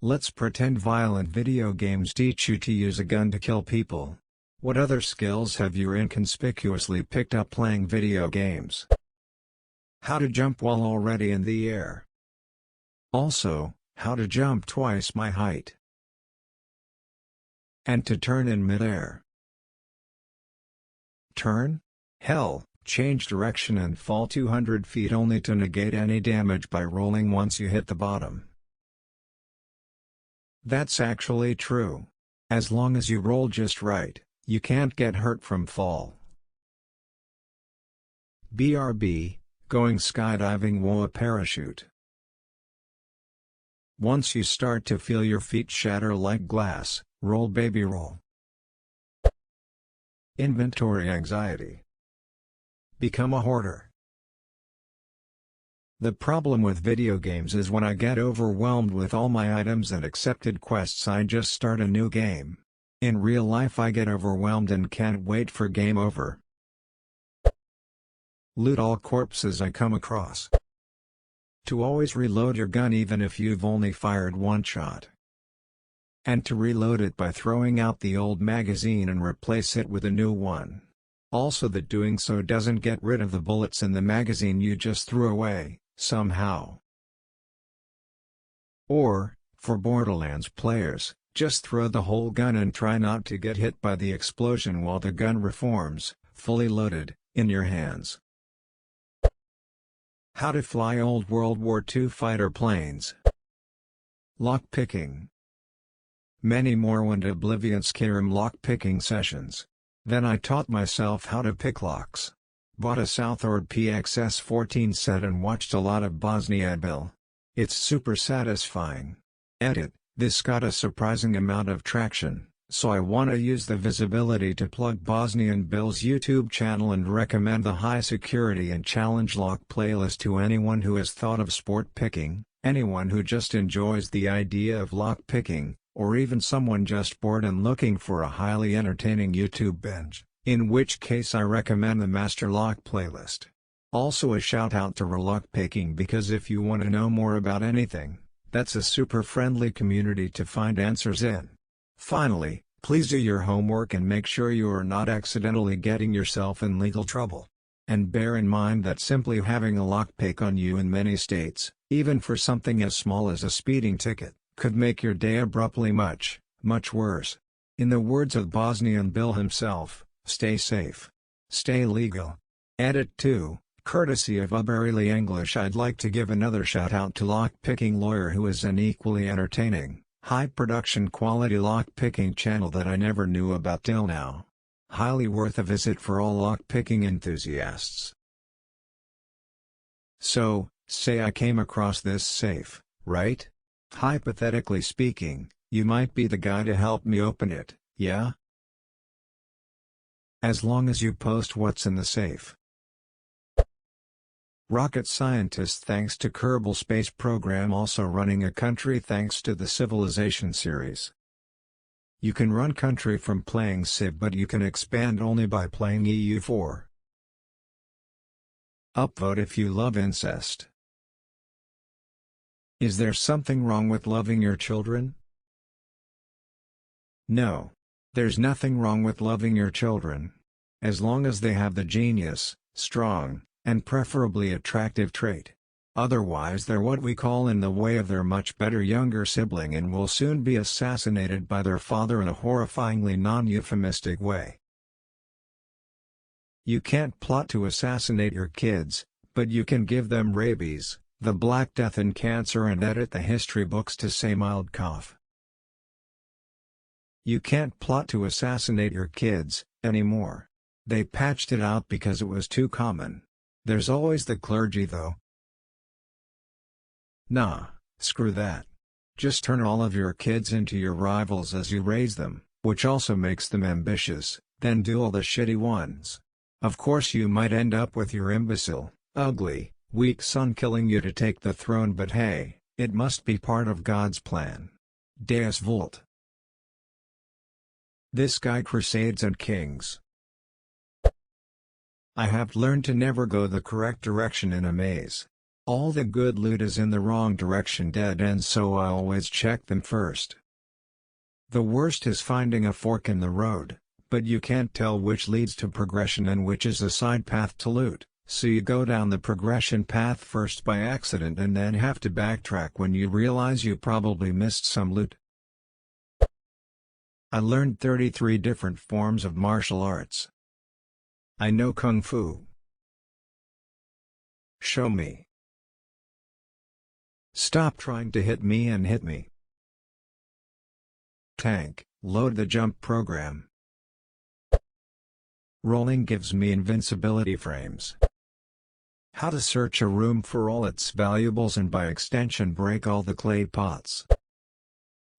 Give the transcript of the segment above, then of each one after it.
Let's pretend violent video games teach you to use a gun to kill people. What other skills have you inconspicuously picked up playing video games? How to jump while already in the air. Also, how to jump twice my height. And to turn in midair. Turn? Hell, change direction and fall 200 feet only to negate any damage by rolling once you hit the bottom. That's actually true. As long as you roll just right, you can't get hurt from fall. BRB, going skydiving via a parachute. Once you start to feel your feet shatter like glass, roll baby roll. Inventory anxiety. Become a hoarder. The problem with video games is when I get overwhelmed with all my items and accepted quests I just start a new game. In real life I get overwhelmed and can't wait for game over. Loot all corpses I come across. To always reload your gun even if you've only fired one shot. And to reload it by throwing out the old magazine and replace it with a new one. Also that doing so doesn't get rid of the bullets in the magazine you just threw away, somehow. Or, for Borderlands players, just throw the whole gun and try not to get hit by the explosion while the gun reforms, fully loaded, in your hands. How to fly old World War II fighter planes. Lockpicking. Many more went Oblivion Skyrim lockpicking sessions. Then I taught myself how to pick locks. Bought a Southord PXS-14 set and watched a lot of Bosnia Bill. It's super satisfying. Edit, this got a surprising amount of traction, so I wanna use the visibility to plug Bosnian Bill's YouTube channel and recommend the high security and challenge lock playlist to anyone who has thought of sport picking, anyone who just enjoys the idea of lock picking, or even someone just bored and looking for a highly entertaining YouTube binge, in which case I recommend the Master Lock playlist. Also a shout out to Relockpicking because if you want to know more about anything, that's a super friendly community to find answers in. Finally, please do your homework and make sure you are not accidentally getting yourself in legal trouble. And bear in mind that simply having a lockpick on you in many states, even for something as small as a speeding ticket, could make your day abruptly much, much worse. In the words of Bosnian Bill himself, stay safe. Stay legal. Edit 2, courtesy of Uberly English. I'd like to give another shout out to Lockpicking Lawyer, who is an equally entertaining, high production quality lockpicking channel that I never knew about till now. Highly worth a visit for all lockpicking enthusiasts. So, say I came across this safe, right? Hypothetically speaking, you might be the guy to help me open it, yeah? As long as you post what's in the safe. Rocket scientist thanks to Kerbal Space Program, also running a country thanks to the Civilization series. You can run country from playing Civ, but you can expand only by playing EU4. Upvote if you love incest. Is there something wrong with loving your children? No. There's nothing wrong with loving your children. As long as they have the genius, strong, and preferably attractive trait. Otherwise they're what we call in the way of their much better younger sibling and will soon be assassinated by their father in a horrifyingly non-euphemistic way. You can't plot to assassinate your kids, but you can give them rabies, the Black Death and cancer, and edit the history books to say mild cough. You can't plot to assassinate your kids, anymore. They patched it out because it was too common. There's always the clergy though. Nah, screw that. Just turn all of your kids into your rivals as you raise them, which also makes them ambitious, then do all the shitty ones. Of course you might end up with your imbecile, ugly, weak son killing you to take the throne, but hey, it must be part of God's plan. Deus Vult. This guy crusades and kings. I have learned to never go the correct direction in a maze. All the good loot is in the wrong direction dead ends, so I always check them first. The worst is finding a fork in the road, but you can't tell which leads to progression and which is a side path to loot, so you go down the progression path first by accident and then have to backtrack when you realize you probably missed some loot. I learned 33 different forms of martial arts. I know Kung Fu. Show me. Stop trying to hit me and hit me. Tank, load the jump program. Rolling gives me invincibility frames. How to search a room for all its valuables and by extension break all the clay pots.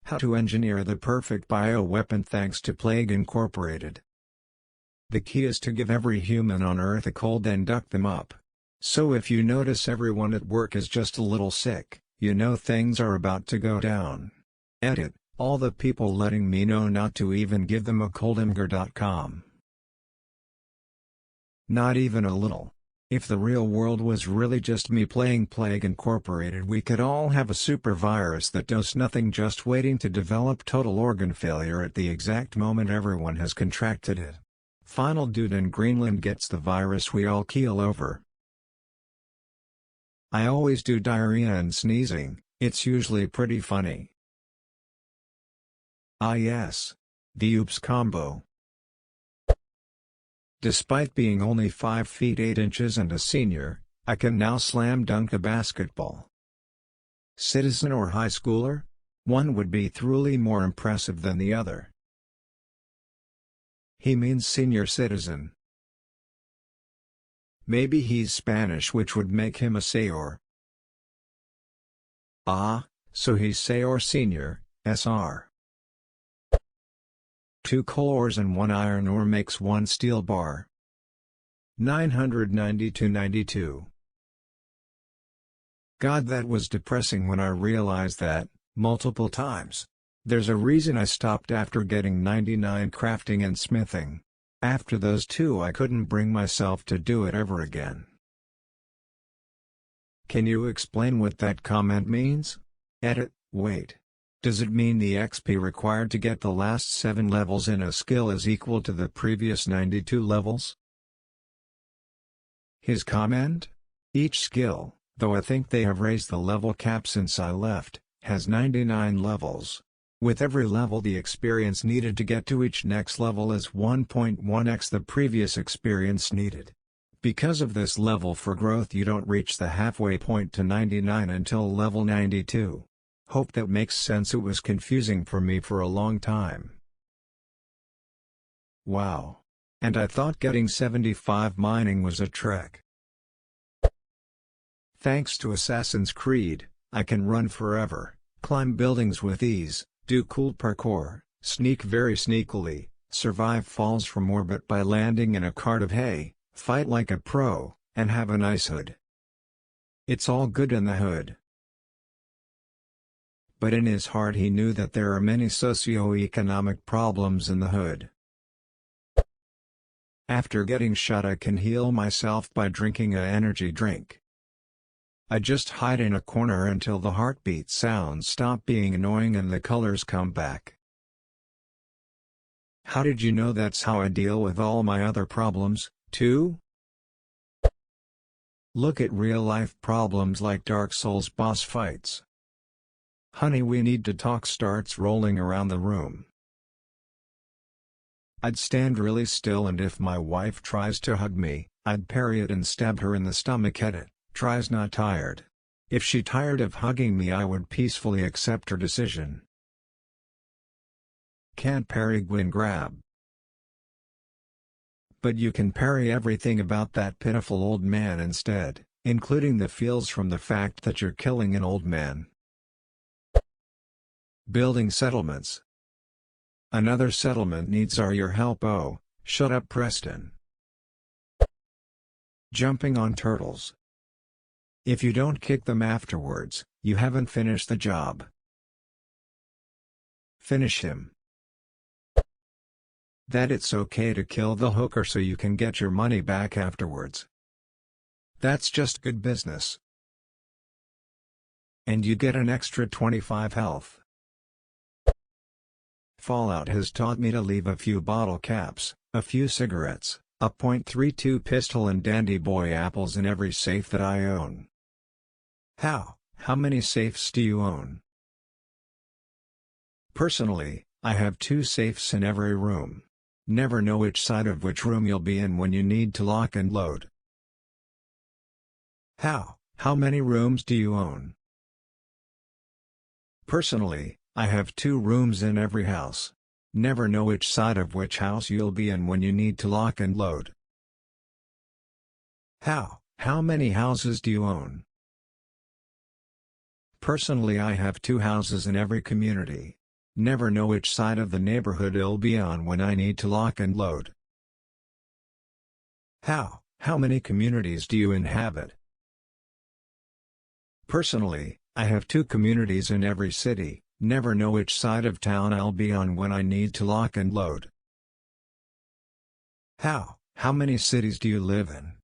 How to engineer the perfect bioweapon thanks to Plague Incorporated. The key is to give every human on Earth a cold and duck them up. So if you notice everyone at work is just a little sick, you know things are about to go down. Edit, all the people letting me know not to even give them a cold. Imgur.com. Not even a little. If the real world was really just me playing Plague Incorporated, we could all have a super virus that does nothing, just waiting to develop total organ failure at the exact moment everyone has contracted it. Final dude in Greenland gets the virus, we all keel over. I always do diarrhea and sneezing, it's usually pretty funny. Ah yes. The oops combo. Despite being only 5 feet 8 inches and a senior, I can now slam dunk a basketball. Citizen or high schooler? One would be truly more impressive than the other. He means senior citizen. Maybe he's Spanish, which would make him a Sayor. Ah, so he's Sayor Senior, SR. 2 coal ores and 1 iron ore makes 1 steel bar. 992.92. God, that was depressing when I realized that, multiple times. There's a reason I stopped after getting 99 crafting and smithing. After those 2 I couldn't bring myself to do it ever again. Can you explain what that comment means? Edit, wait. Does it mean the XP required to get the last 7 levels in a skill is equal to the previous 92 levels? His comment? Each skill, though I think they have raised the level cap since I left, has 99 levels. With every level the experience needed to get to each next level is 1.1x the previous experience needed. Because of this level for growth you don't reach the halfway point to 99 until level 92. Hope that makes sense. It was confusing for me for a long time. Wow. And I thought getting 75 mining was a trek. Thanks to Assassin's Creed, I can run forever, climb buildings with ease, do cool parkour, sneak very sneakily, survive falls from orbit by landing in a cart of hay, fight like a pro, and have a nice hood. It's all good in the hood. But in his heart he knew that there are many socio-economic problems in the hood. After getting shot I can heal myself by drinking an energy drink. I just hide in a corner until the heartbeat sounds stop being annoying and the colors come back. How did you know that's how I deal with all my other problems, too? Look at real-life problems like Dark Souls boss fights. Honey, we need to talk starts rolling around the room. I'd stand really still, and if my wife tries to hug me, I'd parry it and stab her in the stomach. Edit, tries not tired. If she tired of hugging me I would peacefully accept her decision. Can't parry Gwyn grab. But you can parry everything about that pitiful old man instead, including the feels from the fact that you're killing an old man. Building settlements. Another settlement needs your help. Oh, shut up Preston. Jumping on turtles. If you don't kick them afterwards, you haven't finished the job. Finish him. That it's okay to kill the hooker so you can get your money back afterwards. That's just good business. and you get an extra 25 health. Fallout has taught me to leave a few bottle caps, a few cigarettes, a .32 pistol and Dandy Boy apples in every safe that I own. How many safes do you own? Personally, I have 2 safes in every room. Never know which side of which room you'll be in when you need to lock and load. How many rooms do you own? Personally, I have 2 rooms in every house. Never know which side of which house you'll be in when you need to lock and load. How many houses do you own? Personally, I have 2 houses in every community. Never know which side of the neighborhood I'll be on when I need to lock and load. How many communities do you inhabit? Personally, I have 2 communities in every city. Never know which side of town I'll be on when I need to lock and load. How many cities do you live in?